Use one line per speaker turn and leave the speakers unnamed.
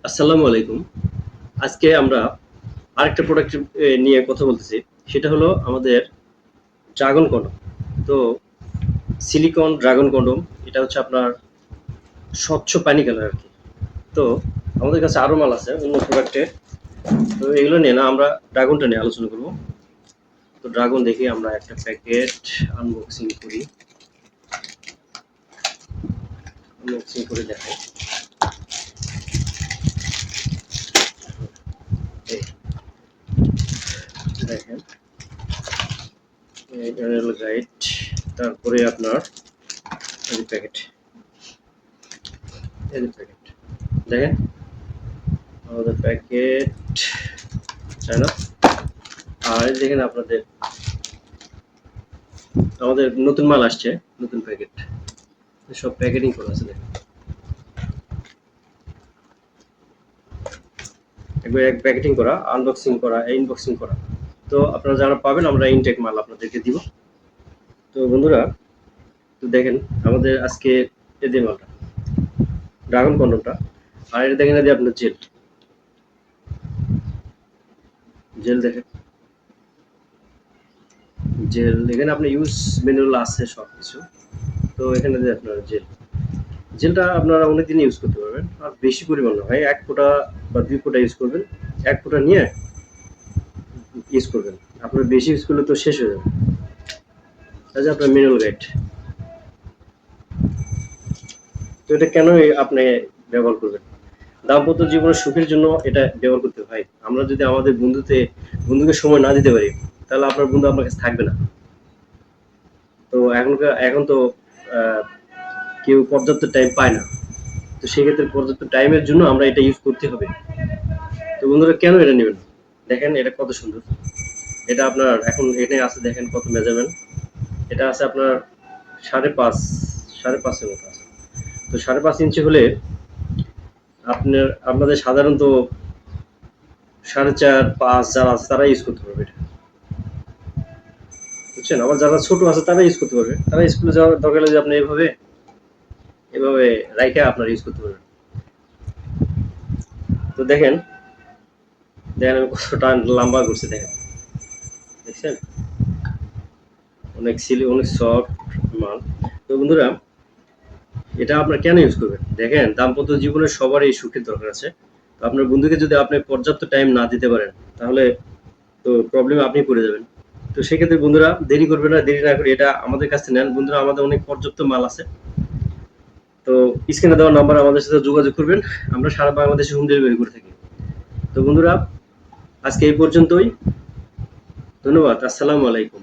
আসসালামু আলাইকুম। আজকে আমরা আরেকটা প্রোডাক্ট নিয়ে কথা বলতেছি। সেটা হলো আমাদের ড্রাগন কন্ডম। তো সিলিকন ড্রাগন কন্ডম এটা হচ্ছে আপনার স্বচ্ছ পানি কালার আরকি। তো আমাদের কাছে আরো মাল আছে অন্য প্রোডাক্টের। তো এগুলো নিয়ে না আমরা ড্রাগনটা নিয়ে আলোচনা করব। তো ড্রাগন দেখি আমরা একটা প্যাকেট আনবক্সিং করি। আনবক্সিং করে দেখাই। এই দেখেন এটা হলো গাইড। তারপরে আপনার এই যে প্যাকেট। এই যে প্যাকেট। দেখেন আমাদের প্যাকেট তাই না? আর এই দেখেন আপনাদের আমাদের নতুন মাল আসছে, নতুন প্যাকেট। সব প্যাকেটিং করা আছে দেখেন। একবার এক প্যাকেটিং করা, আনবক্সিং করা, ইনবক্সিং করা। তো আপনারা যারা পাবেন আমরা ইনটেক মাল আপনাদেরকে দিব। তো বন্ধুরা তো দেখেন আমাদের আজকে এই যে মালটা ড্রাগন কন্ডমটা আর এটা দেখেন এই যে আপনার জেল জেল দেখেন জেল এখানে আপনার ইউজ ম্যানুয়াল আছে সবকিছু। তো এখানে যে আপনার জেল জেলটা আপনারা অনেকদিন ইউজ করতে পারবেন আর বেশি পরিমাণ না ভাই ১ ফোঁটা বা ২ ফোঁটা ইউজ করবেন। ১ ফোঁটা নিয়ে ইউজ করবেন। আপনার বেশি ইউজ করলে তো শেষ হয়ে যাবে। এই যে আপনার মিনারেল গাইড। তো এটা কেন আপনি ব্যবহার করবেন? দাম্পত্য জীবনের সুখের জন্য এটা ব্যবহার করতে হয়। আমরা যদি আমাদের বন্ধুকে সময় না দিতে পারি তাহলে আপনার বন্ধু আপনার কাছে থাকবে না। তো এখন তো আহ, কেউ পর্যাপ্ত টাইম পায় না। তো সেক্ষেত্রে পর্যাপ্ত টাইমের জন্য আমরা এটা ইউজ করতে হবে। তো বন্ধুরা কেন এটা নেবেন? দেখেন এটা কত সুন্দর। এটা আপনার এখন এখানে আছে দেখেন কত মেজারমেন্ট। এটা আছে আপনার ৫.৫ ৫.৫ এর মতো আছে। তো ৫.৫ ইঞ্চি হলে আপনাদের সাধারণত ৪.৫ ৫ যারা আছে তারা ইউজ করতে পারবে এটা। বুঝছেন? আবার যারা ছোট আছে তারা ইউজ করতে পারবে। তারা স্কুলে যাওয়ার দরকার হলে যে আপনি এভাবে রাইখা আপনারা ইউজ করতে পারবেন। তো দেখেন আমি কতটা লম্বা করছি দেখেন। দেখছেন? অনেক সফট মাল। তো বন্ধুরা এটা আপনারা কেন ইউজ করবেন? দেখেন দাম্পত্য জীবনে সবারই সুখের দরকার আছে। তো আপনার বন্ধুকে যদি আপনি পর্যাপ্ত টাইম না দিতে পারেন তাহলে তো প্রবলেমে আপনি পড়ে যাবেন। তো সেক্ষেত্রে বন্ধুরা দেরি করবেন না, দেরি না করে এটা আমাদের কাছ থেকে নেন। বন্ধুরা আমাদের অনেক পর্যাপ্ত মাল আছে। তো স্ক্রিনে দেওয়া নাম্বার আমাদের সাথে যোগাযোগ করবেন। আমরা সারা বাংলাদেশে হোম ডেলিভারি করে থাকি। তো বন্ধুরা আজকে এই পর্যন্তই। ধন্যবাদ। আসসালামু আলাইকুম।